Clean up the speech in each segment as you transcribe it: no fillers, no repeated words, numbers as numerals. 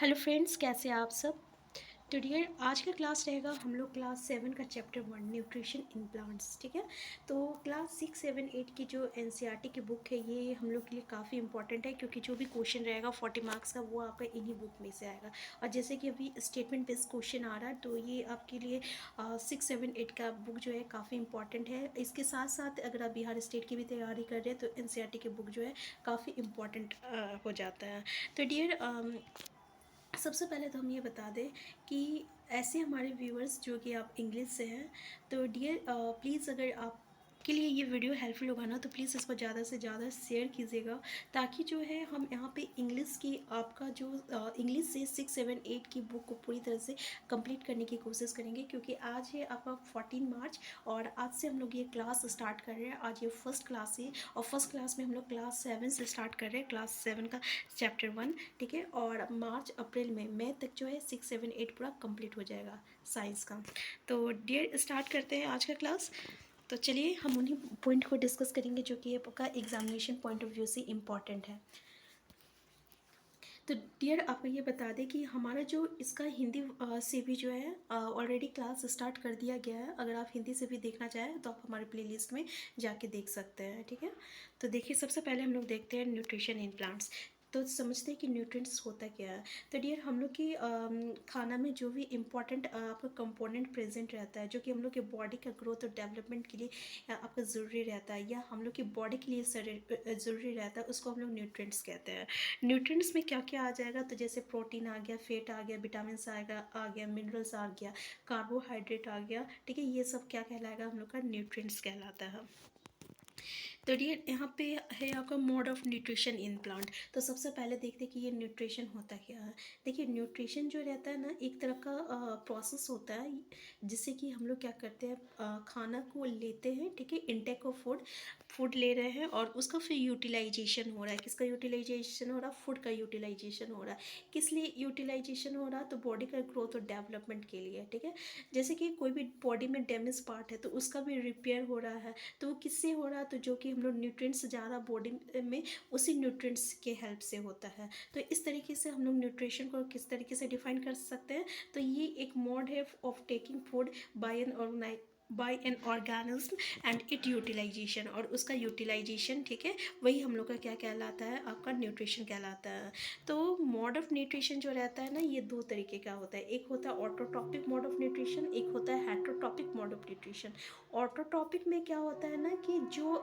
Hello friends, कैसे हैं आप सब। तो डियर, आज का क्लास रहेगा हम लोग क्लास 7 का चैप्टर 1 न्यूट्रिशन इन प्लांट्स। ठीक है। तो क्लास 6, 7, 8 की जो एनसीईआरटी की बुक है ये हम लोग के लिए काफ़ी इंपॉर्टेंट है, क्योंकि जो भी क्वेश्चन रहेगा 40 मार्क्स का वो आपका इन्हीं बुक में से आएगा। और जैसे कि अभी स्टेटमेंट बेस्ड क्वेश्चन आ रहा है, तो ये आपके लिए 6, 7, 8 का बुक जो है काफ़ी इंपॉर्टेंट है। इसके साथ साथ अगर आप बिहार स्टेट की भी तैयारी कर रहे हैं तो एनसीईआरटी की बुक जो है काफ़ी इंपॉर्टेंट हो जाता है। तो डियर, सबसे पहले तो हम ये बता दें कि ऐसे हमारे व्यूअर्स जो कि आप इंग्लिश से हैं, तो डियर प्लीज़, अगर आप के लिए ये वीडियो हेल्पफुल होगा ना, तो प्लीज़ इसको ज़्यादा से ज़्यादा शेयर कीजिएगा, ताकि जो है हम यहाँ पे इंग्लिश की आपका जो इंग्लिश से 6, 7, 8 की बुक को पूरी तरह से कंप्लीट करने की कोशिश करेंगे, क्योंकि आज है आपका 14 मार्च और आज से हम लोग ये क्लास स्टार्ट कर रहे हैं। आज ये फर्स्ट क्लास है और फर्स्ट क्लास में हम लोग क्लास 7 से स्टार्ट कर रहे हैं, क्लास 7 का चैप्टर 1। ठीक है। और मार्च अप्रैल में मई तक जो है 6, 7, 8 पूरा कंप्लीट हो जाएगा साइंस का। तो डियर, स्टार्ट करते हैं आज का क्लास। तो चलिए हम उन्हीं पॉइंट को डिस्कस करेंगे जो कि आपका एग्जामिनेशन पॉइंट ऑफ व्यू से इम्पॉर्टेंट है। तो डियर, आपको ये बता दें कि हमारा जो इसका हिंदी से भी जो है ऑलरेडी क्लास स्टार्ट कर दिया गया है। अगर आप हिंदी से भी देखना चाहें तो आप हमारे प्लेलिस्ट में जाके देख सकते हैं। ठीक है। तो देखिए, सबसे पहले हम लोग देखते हैं न्यूट्रिशन इन प्लांट्स। तो समझते हैं कि न्यूट्रिएंट्स होता क्या है। तो डियर, हम लोग की खाना में जो भी इम्पॉर्टेंट आपका कंपोनेंट प्रेजेंट रहता है, जो कि हम लोग के बॉडी का ग्रोथ और डेवलपमेंट के लिए आपका ज़रूरी रहता है, या हम लोग की बॉडी के लिए ज़रूरी रहता है, उसको हम लोग न्यूट्रिएंट्स कहते हैं। न्यूट्रिएंट्स में क्या क्या आ जाएगा, तो जैसे प्रोटीन आ गया, फैट आ गया, विटामिन आ गया, मिनरल्स आ गया, कार्बोहाइड्रेट आ गया। ठीक है। ये सब क्या कहलाएगा, हम लोग का न्यूट्रिएंट्स कहलाता है। तो ये यहाँ पे है आपका mode of nutrition in plant. तो सबसे पहले देखते हैं कि ये न्यूट्रिशन होता क्या है। देखिए, न्यूट्रिशन जो रहता है ना, एक तरह का प्रोसेस होता है, जिससे कि हम लोग क्या करते हैं, खाना को लेते हैं। ठीक है। इनटेक ऑफ फूड, फूड ले रहे हैं और उसका फिर यूटिलाइजेशन हो रहा है। किसका यूटिलाइजेशन हो रहा है, फूड का यूटिलाइजेशन हो रहा है। किस लिए यूटिलाइजेशन हो रहा है, तो बॉडी का ग्रोथ और डेवलपमेंट के लिए। ठीक है। जैसे कि कोई भी बॉडी में डैमेज पार्ट है तो उसका भी रिपेयर हो रहा है, तो वो किससे हो रहा है, तो जो कि हम लोग न्यूट्रिएंट्स ज़्यादा बॉडी में उसी न्यूट्रिएंट्स के हेल्प से होता है। तो इस तरीके से हम लोग न्यूट्रिशन को किस तरीके से डिफाइन कर सकते हैं, तो ये एक मोड है of taking food by an organism and it utilisation, और उसका यूटिलाइजेशन, ठीक है, वही हम लोग का क्या कहलाता है, आपका न्यूट्रिशन कहलाता है। तो मोड ऑफ न्यूट्रिशन जो रहता है ना, ये दो तरीके का होता है। एक होता है ऑटोट्रॉपिक मोड ऑफ न्यूट्रिशन, एक होता है heterotrophic mode of nutrition. Autotrophic में क्या होता है ना, कि जो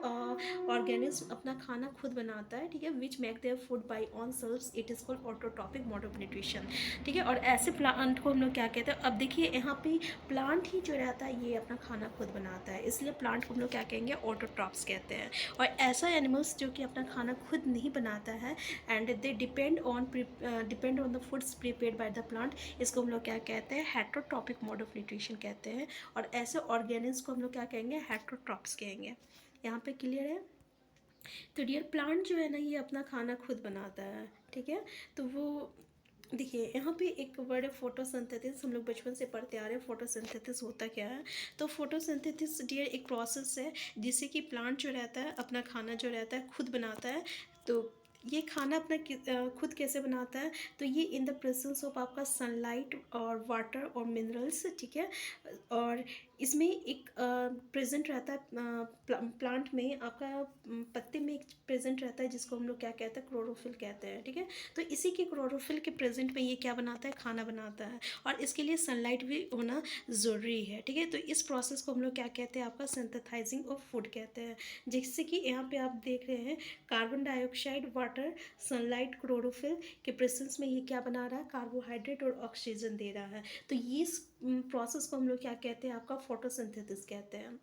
ऑर्गेनिज्म अपना खाना खुद बनाता है, ठीक है, which make their food by on self, it is called autotrophic mode of nutrition. ठीक है। और ऐसे प्लांट को हम लोग क्या कहते हैं, अब देखिए यहाँ पे प्लांट ही जो रहता है ये अपना खाना खुद बनाता है, इसलिए प्लांट को हम लोग क्या कहेंगे, ऑटोट्रॉप्स कहते हैं। और ऐसा एनिमल्स जो कि अपना खाना खुद नहीं बनाता है and they depend on the foods prepared by the plant, इसको हम लोग क्या कहते हैं, हेटरोट्रॉपिक मोड ऑफ न्यूट्रिशन कहते हैं। और ऐसे ऑर्गेनिज्म को हम लोग क्या कहेंगे, हेटरोट्रॉप्स कहेंगे। यहाँ पे क्लियर है। तो डियर, प्लांट जो है ना, ये अपना खाना खुद बनाता है। ठीक है। तो वो देखिए, यहाँ पे एक वर्ड है फोटोसिंथेसिस, हम लोग बचपन से पढ़ते आ रहे हैं फोटोसिंथेसिस होता क्या है। तो फोटोसिंथेसिस डियर एक प्रोसेस है जिससे कि प्लांट जो रहता है अपना खाना जो रहता है खुद बनाता है। तो ये खाना अपना खुद कैसे बनाता है, तो ये इन द प्रेजेंस ऑफ आपका सनलाइट और वाटर और मिनरल्स। ठीक है। और इसमें एक प्रेजेंट रहता है प्लांट में, आपका पत्ते में एक प्रेजेंट रहता है जिसको हम लोग क्या कहते हैं, क्लोरोफिल कहते हैं। ठीक है। तो इसी के क्लोरोफिल के प्रेजेंट में ये क्या बनाता है, खाना बनाता है, और इसके लिए सनलाइट भी होना ज़रूरी है। ठीक है। तो इस प्रोसेस को हम लोग क्या कहते हैं, आपका सिंथेसाइजिंग ऑफ फूड कहते हैं। जैसे कि यहाँ पे आप देख रहे हैं, carbon dioxide, water, sunlight, chlorophyll के प्रेजेंस में ये क्या बना रहा है, कार्बोहाइड्रेट और ऑक्सीजन दे रहा है। तो ये प्रोसेस को हम लोग क्या कहते हैं, आपका फोटोसिंथेसिस कहते हैं।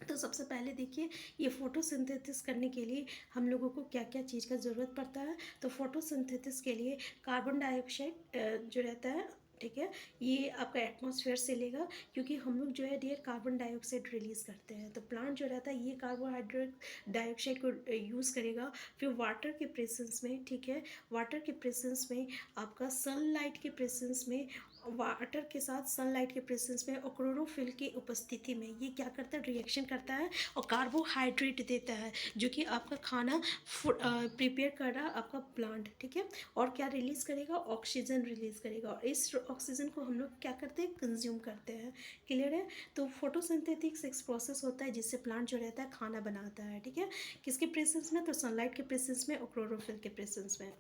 तो सबसे पहले देखिए, ये फोटोसिंथेसिस करने के लिए हम लोगों को क्या क्या चीज़ का ज़रूरत पड़ता है। तो फोटोसिंथेसिस के लिए कार्बन डाइऑक्साइड जो रहता है, ठीक है, ये आपका एटमॉस्फेयर से लेगा, क्योंकि हम लोग जो है डियर कार्बन डाइऑक्साइड रिलीज़ करते हैं, तो प्लांट जो रहता है ये कार्बोहाइड्रेट डाइऑक्साइड को यूज़ करेगा, फिर वाटर के प्रेजेंस में, ठीक है, वाटर के प्रेजेंस में, आपका सनलाइट के प्रेजेंस में, वाटर के साथ सनलाइट के प्रेजेंस में और क्लोरोफिल की उपस्थिति में ये क्या करता है, रिएक्शन करता है और कार्बोहाइड्रेट देता है, जो कि आपका खाना प्रिपेयर कर रहा है आपका प्लांट, ठीक है, और क्या रिलीज़ करेगा, ऑक्सीजन रिलीज़ करेगा, और इस ऑक्सीजन को हम लोग क्या करते हैं, कंज्यूम करते हैं। क्लियर है? तो फोटोसिंथेटिक्स एक प्रोसेस होता है जिससे प्लांट जो रहता है खाना बनाता है, ठीक है, किसके प्रेजेंस में, तो सनलाइट के प्रेजेंस में और क्लोरोफिल के प्रेजेंस में।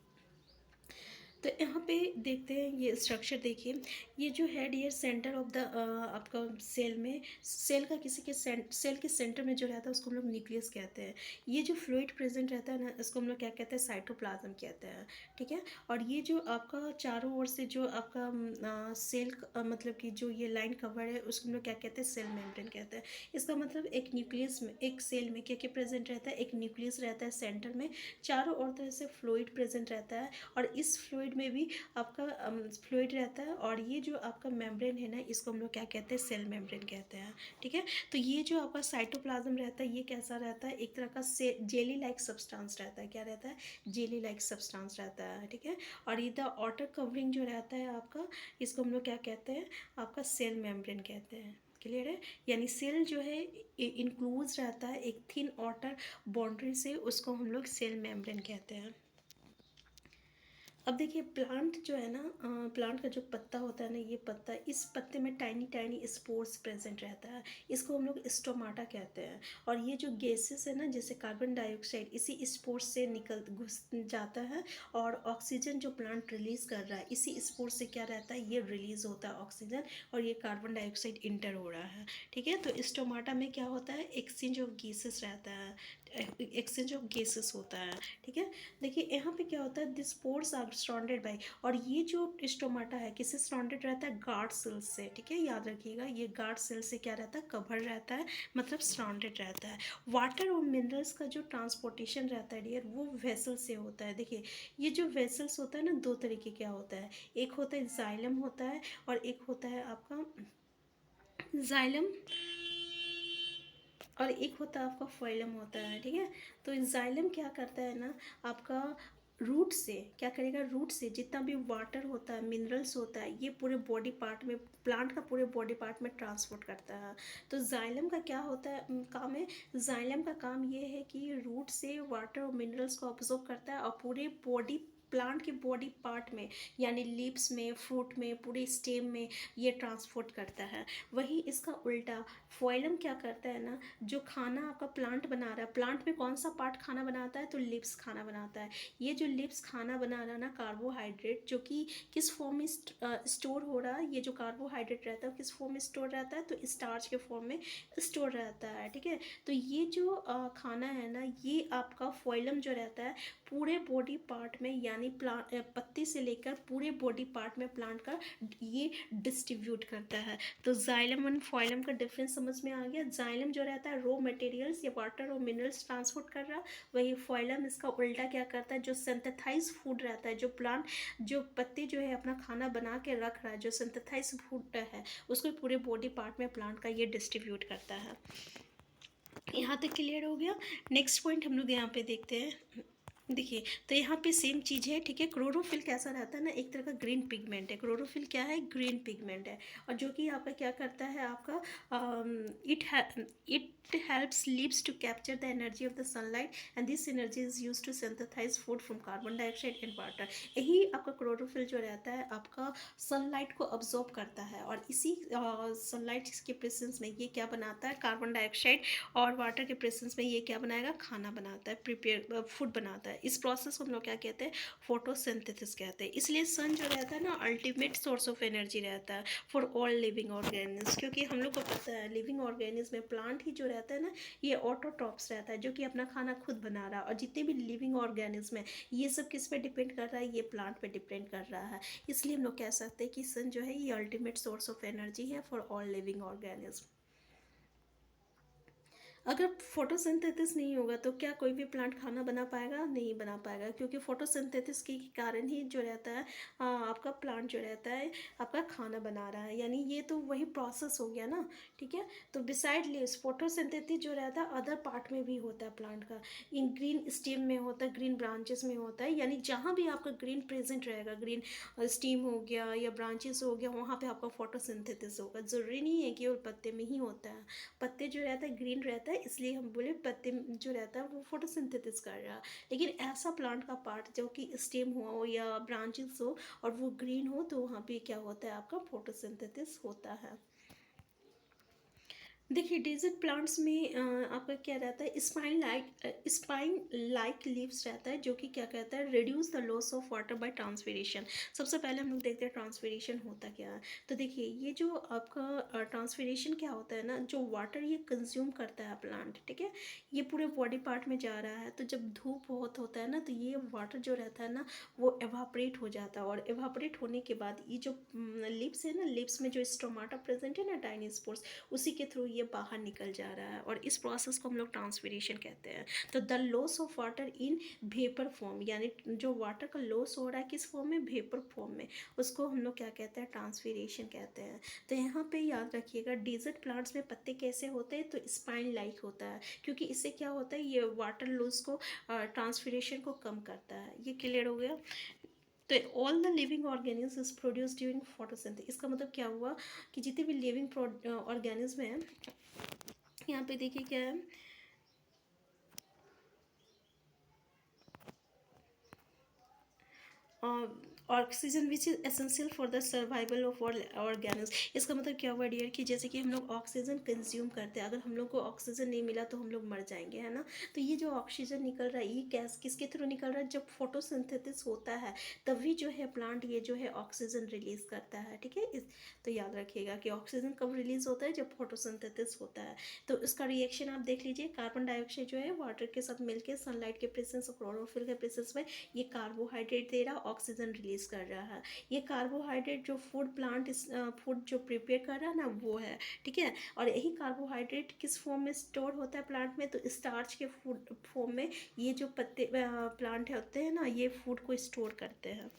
तो यहाँ पे देखते हैं ये स्ट्रक्चर, देखिए ये जो हेड, ये सेंटर ऑफ द आपका सेल में, सेल का किसी के सेल के सेंटर में जो रहता है उसको हम लोग न्यूक्लियस कहते हैं। ये जो फ्लूइड प्रेजेंट रहता है ना, इसको हम लोग क्या कहते हैं, साइटोप्लाज्म कहते हैं, ठीक है। और ये जो आपका चारों ओर से जो आपका सेल मतलब कि जो ये लाइन कवर है उसको हम लोग क्या कहते हैं, सेल मेम्ब्रेन कहते हैं। इसका मतलब एक न्यूक्लियस में, एक सेल में क्या क्या प्रेजेंट रहता है, एक न्यूक्लियस रहता है सेंटर में, चारों ओर तरह से फ्लूइड प्रेजेंट रहता है, और इस फ्लूइड में भी आपका फ्लूइड रहता है, और ये जो आपका मेम्ब्रेन है ना, इसको हम लोग क्या कहते हैं, सेल मेम्ब्रेन कहते हैं, ठीक है। तो ये जो आपका साइटोप्लाज्म रहता है ये कैसा रहता है, एक तरह का जेली लाइक सब्सटेंस रहता है, क्या रहता है, जेली लाइक सब्सटेंस रहता है, ठीक है। और ये द आउटर कवरिंग जो रहता है आपका, इसको हम लोग क्या कहते हैं, आपका सेल मेम्ब्रेन कहते हैं। क्लियर है? यानी सेल जो है इंक्लूज रहता है एक थिन आउटर बाउंड्री से, उसको हम लोग सेल मेम्ब्रेन कहते हैं। अब देखिए प्लांट जो है ना, प्लांट का जो पत्ता होता है ना, ये पत्ता, इस पत्ते में टाइनी टाइनी स्पोर्स प्रेजेंट रहता है, इसको हम लोग स्टोमाटा कहते हैं। और ये जो गैसेस है ना, जैसे कार्बन डाइऑक्साइड इसी स्पोर्स से निकल घुस जाता है, और ऑक्सीजन जो प्लांट रिलीज कर रहा है इसी स्पोर्स से क्या रहता है, ये रिलीज होता है ऑक्सीजन, और ये कार्बन डाइऑक्साइड इंटर हो रहा है, ठीक है। तो स्टोमाटा में क्या होता है, एक्सचेंज ऑफ गैसेस रहता है, एक्सचेंज ऑफ गैसेस होता है, ठीक है। देखिए यहाँ पे क्या होता है, this pores are surrounded by, और ये जो स्टोमाटा है किससे सराउंडेड रहता है, गार्ड सेल्स से, ठीक है, याद रखिएगा ये गार्ड सेल से क्या रहता है, कवर रहता है, मतलब सराउंडेड रहता है। वाटर और मिनरल्स का जो ट्रांसपोर्टेशन रहता है डियर, वो वेसल से होता है। देखिए ये जो वेसल्स होता है ना, दो तरीके क्या होता है, एक होता है जाइलम होता है, और एक होता है आपका जाइलम, और एक होता है आपका फोइलम होता है, ठीक है। तो जाइलम क्या करता है ना, आपका रूट से क्या करेगा, रूट से जितना भी वाटर होता है, मिनरल्स होता है, ये पूरे बॉडी पार्ट में, प्लांट का पूरे बॉडी पार्ट में ट्रांसपोर्ट करता है। तो जाइलम का क्या होता है, काम है, जाइलम का काम ये है कि रूट से वाटर और मिनरल्स को ऑब्जॉर्ब करता है और पूरे बॉडी, प्लांट के बॉडी पार्ट में, यानी लीव्स में, फ्रूट में, पूरे स्टेम में ये ट्रांसपोर्ट करता है। वही इसका उल्टा फोइलम क्या करता है ना, जो खाना आपका प्लांट बना रहा है, प्लांट में कौन सा पार्ट खाना बनाता है, तो लिप्स खाना बनाता है। ये जो लिप्स खाना बना रहा है ना, कार्बोहाइड्रेट जो कि किस फॉर्म में स्टोर हो रहा है, ये जो कार्बोहाइड्रेट रहता है किस फॉर्म में स्टोर रहता है, तो स्टार्च के फॉर्म में स्टोर रहता है, ठीक है। तो ये जो खाना है ना, ये आपका फोइलम जो रहता है पूरे बॉडी पार्ट में, यानी प्लांट पत्ती से लेकर पूरे बॉडी पार्ट में प्लांट का ये डिस्ट्रीब्यूट करता है। तो जाइलम और फोइलम का डिफरेंस समझ में आ गया। जाइलम जो रहता है रॉ मटेरियल्स या वाटर और मिनरल्स ट्रांसपोर्ट कर रहा, वही फोइलम इसका उल्टा क्या करता है, जो सिंथेसाइज फूड रहता है, जो प्लांट, जो पत्ते जो है अपना खाना बना के रख रहा है, जो सिंथेसाइज फूड है उसको पूरे बॉडी पार्ट में प्लांट का ये डिस्ट्रीब्यूट करता है। यहाँ तक क्लियर हो गया। नेक्स्ट पॉइंट हम लोग यहाँ पे देखते हैं। देखिए तो यहाँ पे सेम चीज़ है, ठीक है। क्लोरोफिल कैसा रहता है ना, एक तरह का ग्रीन पिगमेंट है, क्लोरोफिल क्या है, ग्रीन पिगमेंट है, और जो कि आपका क्या करता है, आपका it helps leaves to capture the energy of the sunlight, and this energy is use to synthesise food from carbon dioxide and water. यही आपका क्लोरोफिल जो रहता है आपका सनलाइट को अब्जॉर्ब करता है, और इसी सनलाइट के प्रेजेंस में ये क्या बनाता है, कार्बन डाइऑक्साइड और वाटर के प्रेजेंस में ये क्या बनाएगा, खाना बनाता है, प्रिपेयर फूड बनाता है। इस प्रोसेस को हम लोग क्या कहते हैं, फोटोसिंथेसिस कहते हैं। इसलिए सन जो रहता है ना, अल्टीमेट सोर्स ऑफ एनर्जी रहता है फॉर ऑल लिविंग ऑर्गेनिज्म, क्योंकि हम लोग को पता है लिविंग ऑर्गेनिज्म में प्लांट ही जो रहता है ना, ये ऑटोट्रॉप्स रहता है, जो कि अपना खाना खुद बना रहा है, और जितने भी लिविंग ऑर्गेनिज्म है ये सब किस पे डिपेंड कर रहा है, ये प्लांट पे डिपेंड कर रहा है। इसलिए हम लोग कह सकते हैं कि सन जो है ये अल्टीमेट सोर्स ऑफ एनर्जी है फॉर ऑल लिविंग ऑर्गेनिज्म। अगर फोटोसिंथेसिस नहीं होगा तो क्या कोई भी प्लांट खाना बना पाएगा? नहीं बना पाएगा, क्योंकि फोटोसिंथेसिस के कारण ही जो रहता है आपका प्लांट जो रहता है आपका खाना बना रहा है, यानी ये तो वही प्रोसेस हो गया ना। ठीक है, तो बिसाइड लीव्स फोटोसिंथेसिस जो रहता है अदर पार्ट में भी होता है प्लांट का, इन ग्रीन स्टेम में होता है, ग्रीन ब्रांचेस में होता है, यानी जहाँ भी आपका ग्रीन प्रेजेंट रहेगा, ग्रीन स्टीम हो गया या ब्रांचेस हो गया, वहाँ पे आपका फोटोसिंथेसिस होगा। ज़रूरी नहीं है कि वो पत्ते में ही होता है। पत्ते जो रहता है ग्रीन रहता है, इसलिए हम बोले पत्ते जो रहता है वो फोटोसिंथेसिस कर रहा है। लेकिन ऐसा प्लांट का पार्ट जो कि स्टेम हो या ब्रांचेस हो और वो ग्रीन हो, तो वहाँ पे क्या होता है आपका फोटोसिंथेसिस होता है। देखिए डेजर्ट प्लांट्स में आपका क्या रहता है, स्पाइन लाइक लीव्स रहता है, जो कि क्या कहता है, reduce the loss of water bye transpiration. सबसे पहले हम लोग देखते हैं ट्रांसपीरेशन होता क्या है। तो देखिए ये जो आपका ट्रांसपीरेशन क्या होता है ना, जो वाटर ये कंज्यूम करता है प्लांट, ठीक है, ये पूरे बॉडी पार्ट में जा रहा है। तो जब धूप बहुत होता है ना, तो ये वाटर जो रहता है ना वो एवापरेट हो जाता है, और एवापरेट होने के बाद ये जो लिप्स है ना, लिप्स में जो स्टोमाटा प्रेजेंट है ना, टाइनी स्पोर्स, उसी के थ्रू ये बाहर निकल जा रहा है, और इस प्रोसेस को हम लोग ट्रांसपीरेशन कहते हैं। तो the loss of water in vapour form, यानी जो वाटर का लॉस हो रहा है किस फॉर्म में, वेपर फॉर्म में, उसको हम लोग क्या कहते हैं, ट्रांसपीरेशन कहते हैं। तो यहाँ पे याद रखिएगा डेजर्ट प्लांट्स में पत्ते कैसे होते हैं, तो स्पाइन लाइक होता है, क्योंकि इससे क्या होता है, ये वाटर लॉस को ट्रांसपीरेशन को कम करता है। ये क्लियर हो गया। तो all the living organism is produce during photosynthesis. इसका मतलब क्या हुआ कि जितने भी लिविंग ऑर्गेनिज्म हैं, यहाँ पे देखिए क्या है, oxygen which is essential for the survival of organism. इसका मतलब क्या हुआ डियर, कि जैसे कि हम लोग ऑक्सीजन कंज्यूम करते हैं, अगर हम लोग को ऑक्सीजन नहीं मिला तो हम लोग मर जाएंगे, है ना। तो ये जो ऑक्सीजन निकल रहा है ये गैस किसके थ्रू निकल रहा है, जब फोटोसिंथेसिस होता है तभी जो है प्लांट ये जो है ऑक्सीजन रिलीज करता है। ठीक है, तो याद रखिएगा कि ऑक्सीजन कब रिलीज होता है, जब फोटोसिंथेसिस होता है। तो इसका रिएक्शन आप देख लीजिए, कार्बन डाइऑक्साइड जो है वाटर के साथ मिलकर सनलाइट के प्रेजेंस और क्लोरोफिल के प्रेजेंस में ये कार्बोहाइड्रेट दे रहा, ऑक्सीजन रिलीज कर रहा है। ये कार्बोहाइड्रेट जो फूड जो प्रिपेयर कर रहा है ना वो है। ठीक है, और यही कार्बोहाइड्रेट किस फॉर्म में स्टोर होता है प्लांट में, तो स्टार्च के फूड फॉर्म में ये जो पत्ते प्लांट होते हैं ना, ये फूड को स्टोर करते हैं।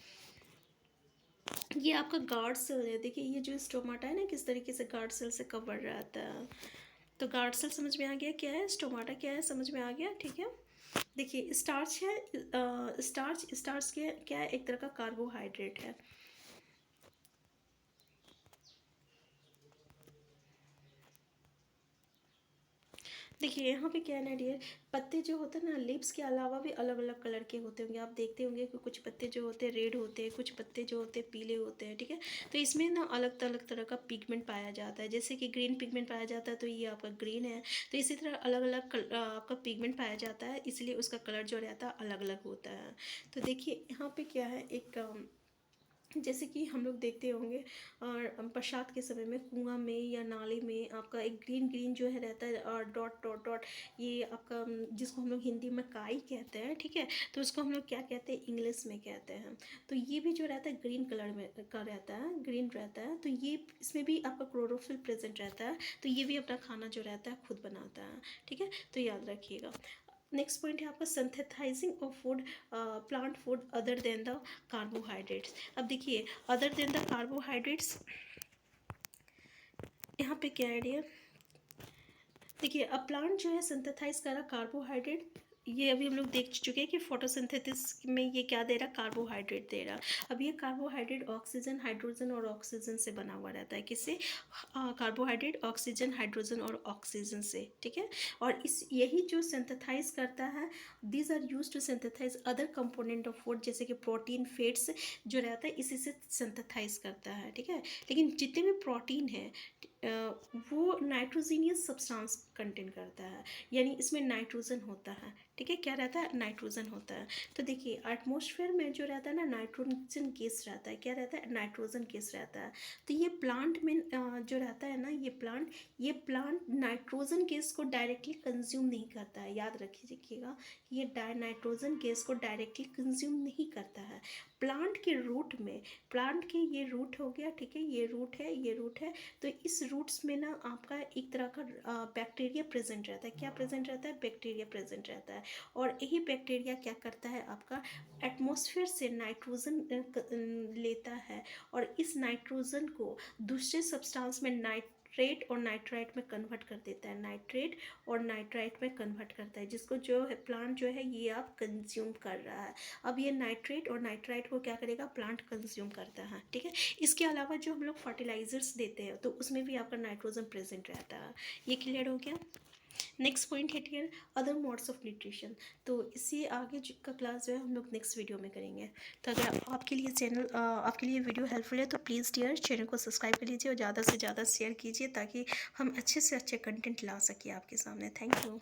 ये आपका गार्ड सेल है, देखिए ये जो स्टोमाटा है ना किस तरीके से गार्ड सेल से कवर रहता है। तो गार्ड सेल समझ में आ गया क्या है, स्टोमाटा क्या है समझ में आ गया। ठीक है, देखिए स्टार्च है, स्टार्च क्या है, एक तरह का कार्बोहाइड्रेट है। देखिए यहाँ पे क्या है ना डियर, पत्ते जो होते हैं ना लिप्स के अलावा भी अलग अलग कलर के होते होंगे, आप देखते होंगे कि कुछ पत्ते जो होते हैं रेड होते हैं, कुछ पत्ते जो होते हैं पीले होते हैं। ठीक है, तो इसमें ना अलग अलग तरह का पिगमेंट पाया जाता है, जैसे कि ग्रीन पिगमेंट पाया जाता है तो ये आपका ग्रीन है। तो इसी तरह अलग अलग आपका पिगमेंट पाया जाता है, इसलिए उसका कलर जो रहता है अलग अलग होता है। तो देखिए यहाँ पे क्या है, एक जैसे कि हम लोग देखते होंगे और बरसात के समय में कुआं में या नाले में आपका एक ग्रीन ग्रीन जो है रहता है, और डॉट डॉट डॉट, ये आपका जिसको हम लोग हिंदी में काई कहते हैं। ठीक है, तो उसको हम लोग क्या कहते हैं, इंग्लिश में कहते हैं। तो ये भी जो रहता है ग्रीन कलर में का रहता है, ग्रीन रहता है। तो ये इसमें भी आपका क्लोरोफिल प्रेजेंट रहता है, तो ये भी अपना खाना जो रहता है खुद बनाता है। ठीक है, तो याद रखिएगा। नेक्स्ट पॉइंट है आपका synthesising of food, plant food other than the carbohydrates. अब देखिए अदर देन द कार्बोहाइड्रेट्स, यहाँ पे क्या आइडिया, देखिए अब प्लांट जो है सिंथेसाइज कर रहा कार्बोहाइड्रेट, ये अभी हम लोग देख चुके हैं कि फोटोसिंथेसिस में ये क्या दे रहा, कार्बोहाइड्रेट दे रहा। अब ये कार्बोहाइड्रेट ऑक्सीजन हाइड्रोजन और ऑक्सीजन से बना हुआ रहता है, किससे, कार्बोहाइड्रेट ऑक्सीजन हाइड्रोजन और ऑक्सीजन से। ठीक है, और इस यही जो सिंथेसाइज करता है, these are use to synthesise other component of food, जैसे कि प्रोटीन फैट्स जो रहता है इसी से सिंथेसाइज करता है। ठीक है, लेकिन जितने भी प्रोटीन है वो नाइट्रोजीनियस सब्सटेंस कंटेन करता है, यानी इसमें नाइट्रोजन होता है। ठीक है, क्या रहता है, नाइट्रोजन होता है। तो देखिए एटमॉस्फेयर में जो रहता है ना नाइट्रोजन गैस रहता है, क्या रहता है, नाइट्रोजन गैस रहता है। तो ये प्लांट में जो रहता है ना, ये प्लांट नाइट्रोजन गैस को डायरेक्टली कंज्यूम नहीं करता है, याद रखिएगा, ये नाइट्रोजन गैस को डायरेक्टली कंज्यूम नहीं करता है। प्लांट के रूट में, प्लांट के ये रूट हो गया, ठीक है, ये रूट है, ये रूट है, तो इस रूट्स में ना आपका एक तरह का बैक्टीरिया प्रेजेंट रहता है। क्या प्रेजेंट रहता है? बैक्टीरिया प्रेजेंट रहता है। और यही बैक्टीरिया क्या करता है, आपका एटमॉस्फेयर से नाइट्रोजन लेता है और इस नाइट्रोजन को दूसरे सब्सटेंस में नाइट्रेट और नाइट्राइट में कन्वर्ट कर देता है, नाइट्रेट और नाइट्राइट में कन्वर्ट करता है, जिसको जो है प्लांट जो है ये आप कंज्यूम कर रहा है। अब ये नाइट्रेट और नाइट्राइट को क्या करेगा, प्लांट कंज्यूम करता है, ठीक है। इसके अलावा जो हम लोग फर्टिलाइजर्स देते हैं तो उसमें भी आपका नाइट्रोजन प्रेजेंट रहता है। ये क्लियर हो गया। नेक्स्ट पॉइंट है clear, other modes of nutrition. तो इससे आगे का क्लास जो है हम लोग नेक्स्ट वीडियो में करेंगे। तो अगर आपके लिए चैनल आपके लिए वीडियो हेल्पफुल है तो प्लीज़ डियर चैनल को सब्सक्राइब कर लीजिए और ज़्यादा से ज़्यादा शेयर कीजिए ताकि हम अच्छे से अच्छे कंटेंट ला सकें आपके सामने। Thank you.